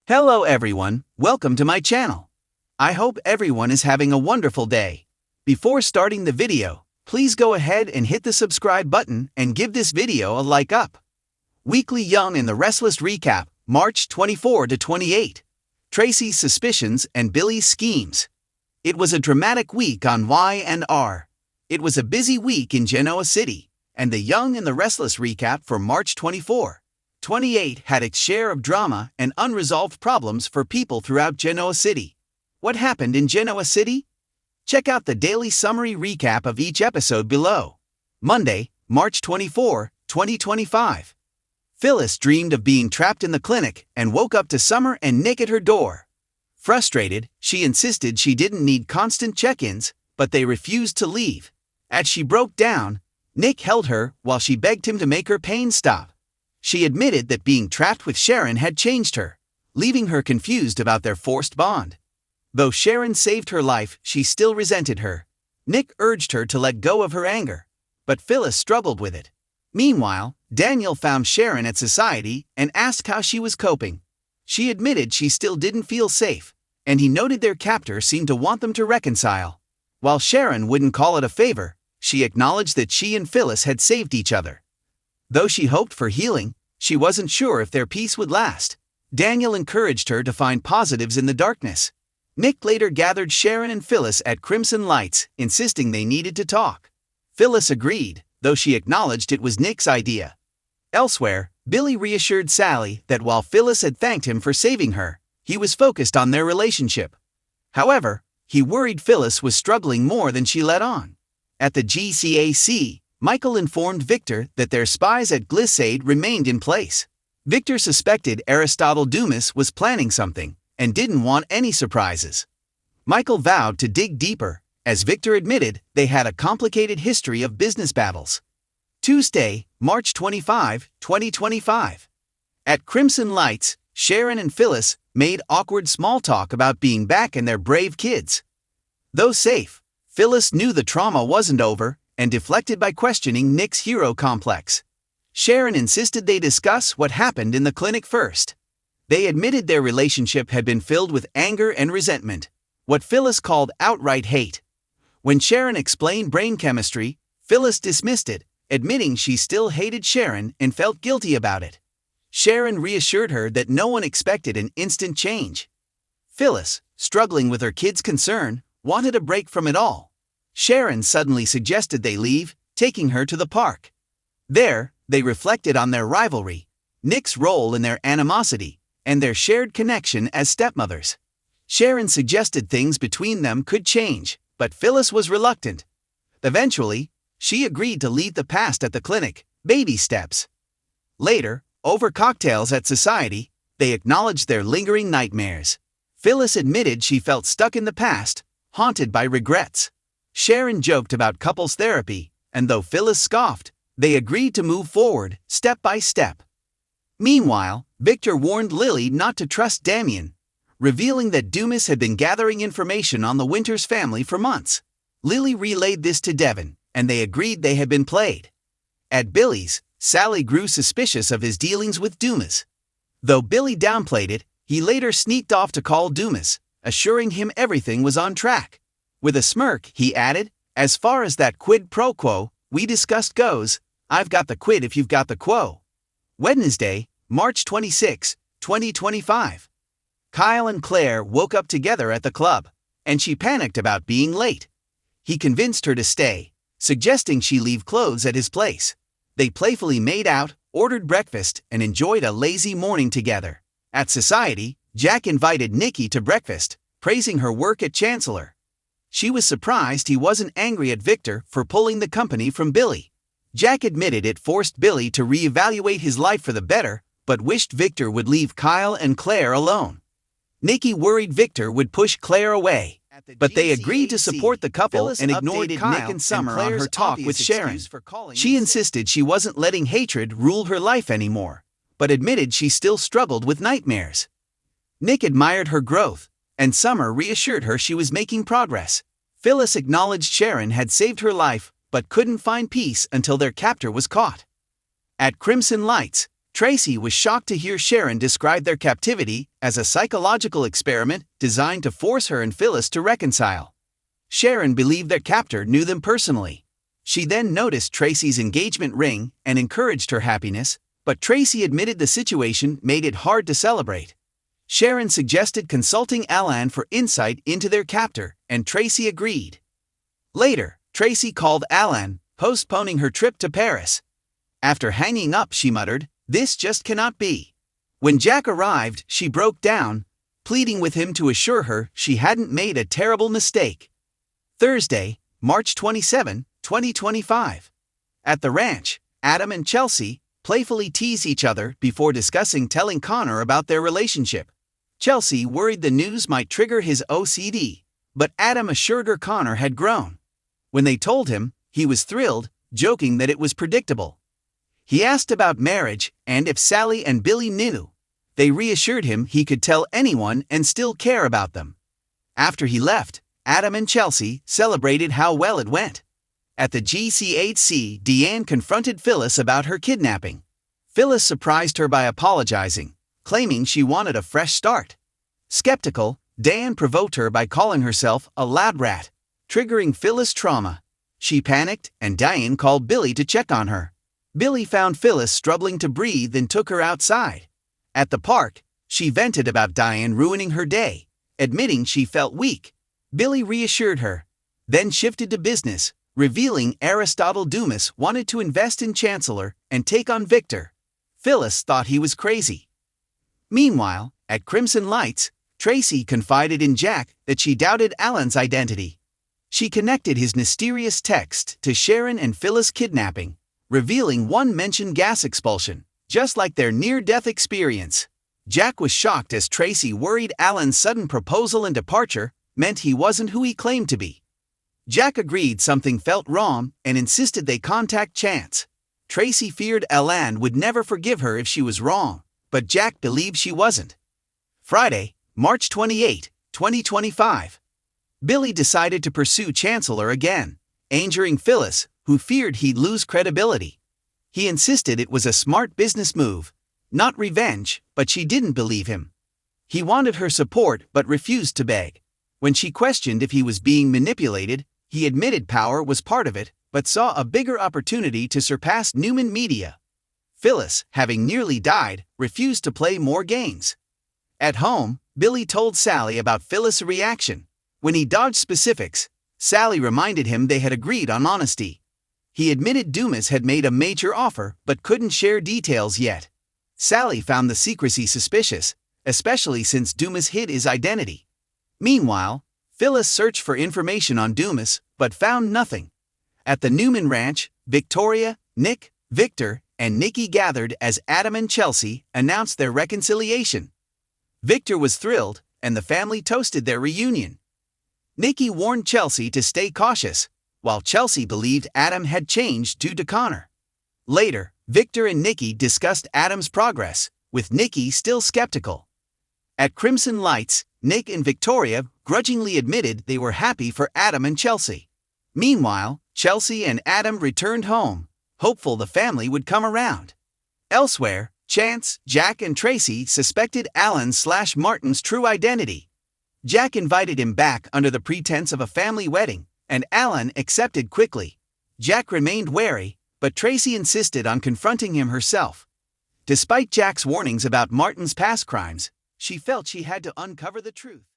Hello everyone, welcome to my channel. I hope everyone is having a wonderful day. Before starting the video, please go ahead and hit the subscribe button and give this video a like up. Weekly Young in the Restless recap, March 24 to 28. Tracy's suspicions and Billy's schemes. It was a dramatic week on Y&R. It was a busy week in Genoa City, and the Young in the Restless recap for March 24. 28 had its share of drama and unresolved problems for people throughout Genoa City. What happened in Genoa City? Check out the daily summary recap of each episode below. Monday, March 24, 2025. Phyllis dreamed of being trapped in the clinic and woke up to Summer and Nick at her door. Frustrated, she insisted she didn't need constant check-ins, but they refused to leave. As she broke down, Nick held her while she begged him to make her pain stop. She admitted that being trapped with Sharon had changed her, leaving her confused about their forced bond. Though Sharon saved her life, she still resented her. Nick urged her to let go of her anger, but Phyllis struggled with it. Meanwhile, Daniel found Sharon at Society and asked how she was coping. She admitted she still didn't feel safe, and he noted their captor seemed to want them to reconcile. While Sharon wouldn't call it a favor, she acknowledged that she and Phyllis had saved each other. Though she hoped for healing, she wasn't sure if their peace would last. Daniel encouraged her to find positives in the darkness. Nick later gathered Sharon and Phyllis at Crimson Lights, insisting they needed to talk. Phyllis agreed, though she acknowledged it was Nick's idea. Elsewhere, Billy reassured Sally that while Phyllis had thanked him for saving her, he was focused on their relationship. However, he worried Phyllis was struggling more than she let on. At the GCAC, Michael informed Victor that their spies at Glissade remained in place. Victor suspected Aristotle Dumas was planning something and didn't want any surprises. Michael vowed to dig deeper, as Victor admitted they had a complicated history of business battles. Tuesday, March 25, 2025. At Crimson Lights, Sharon and Phyllis made awkward small talk about being back and their brave kids. Though safe, Phyllis knew the trauma wasn't over and deflected by questioning Nick's hero complex. Sharon insisted they discuss what happened in the clinic first. They admitted their relationship had been filled with anger and resentment, what Phyllis called outright hate. When Sharon explained brain chemistry, Phyllis dismissed it, admitting she still hated Sharon and felt guilty about it. Sharon reassured her that no one expected an instant change. Phyllis, struggling with her kid's concern, wanted a break from it all. Sharon suddenly suggested they leave, taking her to the park. There, they reflected on their rivalry, Nick's role in their animosity, and their shared connection as stepmothers. Sharon suggested things between them could change, but Phyllis was reluctant. Eventually, she agreed to leave the past at the clinic, baby steps. Later, over cocktails at Society, they acknowledged their lingering nightmares. Phyllis admitted she felt stuck in the past, haunted by regrets. Sharon joked about couples therapy, and though Phyllis scoffed, they agreed to move forward, step by step. Meanwhile, Victor warned Lily not to trust Damien, revealing that Dumas had been gathering information on the Winters family for months. Lily relayed this to Devon, and they agreed they had been played. At Billy's, Sally grew suspicious of his dealings with Dumas. Though Billy downplayed it, he later sneaked off to call Dumas, assuring him everything was on track. With a smirk, he added, "As far as that quid pro quo we discussed goes, I've got the quid if you've got the quo." Wednesday, March 26, 2025. Kyle and Claire woke up together at the club, and she panicked about being late. He convinced her to stay, suggesting she leave clothes at his place. They playfully made out, ordered breakfast, and enjoyed a lazy morning together. At Society, Jack invited Nikki to breakfast, praising her work at Chancellor. She was surprised he wasn't angry at Victor for pulling the company from Billy. Jack admitted it forced Billy to reevaluate his life for the better, but wished Victor would leave Kyle and Claire alone. Nikki worried Victor would push Claire away, but they agreed to support the couple and ignored Kyle and Summer on her talk with Sharon. She insisted she wasn't letting hatred rule her life anymore, but admitted she still struggled with nightmares. Nick admired her growth, and Summer reassured her she was making progress. Phyllis acknowledged Sharon had saved her life, but couldn't find peace until their captor was caught. At Crimson Lights, Tracy was shocked to hear Sharon describe their captivity as a psychological experiment designed to force her and Phyllis to reconcile. Sharon believed their captor knew them personally. She then noticed Tracy's engagement ring and encouraged her happiness, but Tracy admitted the situation made it hard to celebrate. Sharon suggested consulting Alan for insight into their captor, and Tracy agreed. Later, Tracy called Alan, postponing her trip to Paris. After hanging up, she muttered, "This just cannot be." When Jack arrived, she broke down, pleading with him to assure her she hadn't made a terrible mistake. Thursday, March 27, 2025. At the ranch, Adam and Chelsea playfully tease each other before discussing telling Connor about their relationship. Chelsea worried the news might trigger his OCD, but Adam assured her Connor had grown. When they told him, he was thrilled, joking that it was predictable. He asked about marriage and if Sally and Billy knew. They reassured him he could tell anyone and still care about them. After he left, Adam and Chelsea celebrated how well it went. At the GCHC, Deanne confronted Phyllis about her kidnapping. Phyllis surprised her by apologizing, claiming she wanted a fresh start. Skeptical, Deanne provoked her by calling herself a lab rat, triggering Phyllis' trauma. She panicked, and Diane called Billy to check on her. Billy found Phyllis struggling to breathe and took her outside. At the park, she vented about Diane ruining her day, admitting she felt weak. Billy reassured her, then shifted to business, revealing Aristotle Dumas wanted to invest in Chancellor and take on Victor. Phyllis thought he was crazy. Meanwhile, at Crimson Lights, Tracy confided in Jack that she doubted Alan's identity. She connected his mysterious text to Sharon and Phyllis' kidnapping, revealing one mentioned gas expulsion, just like their near-death experience. Jack was shocked as Tracy worried Alan's sudden proposal and departure meant he wasn't who he claimed to be. Jack agreed something felt wrong and insisted they contact Chance. Tracy feared Alan would never forgive her if she was wrong, but Jack believed she wasn't. Friday, March 28, 2025. Billy decided to pursue Chancellor again, angering Phyllis, who feared he'd lose credibility. He insisted it was a smart business move, not revenge, but she didn't believe him. He wanted her support but refused to beg. When she questioned if he was being manipulated, he admitted power was part of it, but saw a bigger opportunity to surpass Newman Media. Phyllis, having nearly died, refused to play more games. At home, Billy told Sally about Phyllis' reaction. When he dodged specifics, Sally reminded him they had agreed on honesty. He admitted Dumas had made a major offer but couldn't share details yet. Sally found the secrecy suspicious, especially since Dumas hid his identity. Meanwhile, Phyllis searched for information on Dumas but found nothing. At the Newman Ranch, Victoria, Nick, Victor, and Nikki gathered as Adam and Chelsea announced their reconciliation. Victor was thrilled, and the family toasted their reunion. Nikki warned Chelsea to stay cautious, while Chelsea believed Adam had changed due to Connor. Later, Victor and Nikki discussed Adam's progress, with Nikki still skeptical. At Crimson Lights, Nick and Victoria grudgingly admitted they were happy for Adam and Chelsea. Meanwhile, Chelsea and Adam returned home, hopeful the family would come around. Elsewhere, Chance, Jack, and Tracy suspected Alan/Martin's true identity. Jack invited him back under the pretense of a family wedding, and Alan accepted quickly. Jack remained wary, but Tracy insisted on confronting him herself. Despite Jack's warnings about Martin's past crimes, she felt she had to uncover the truth.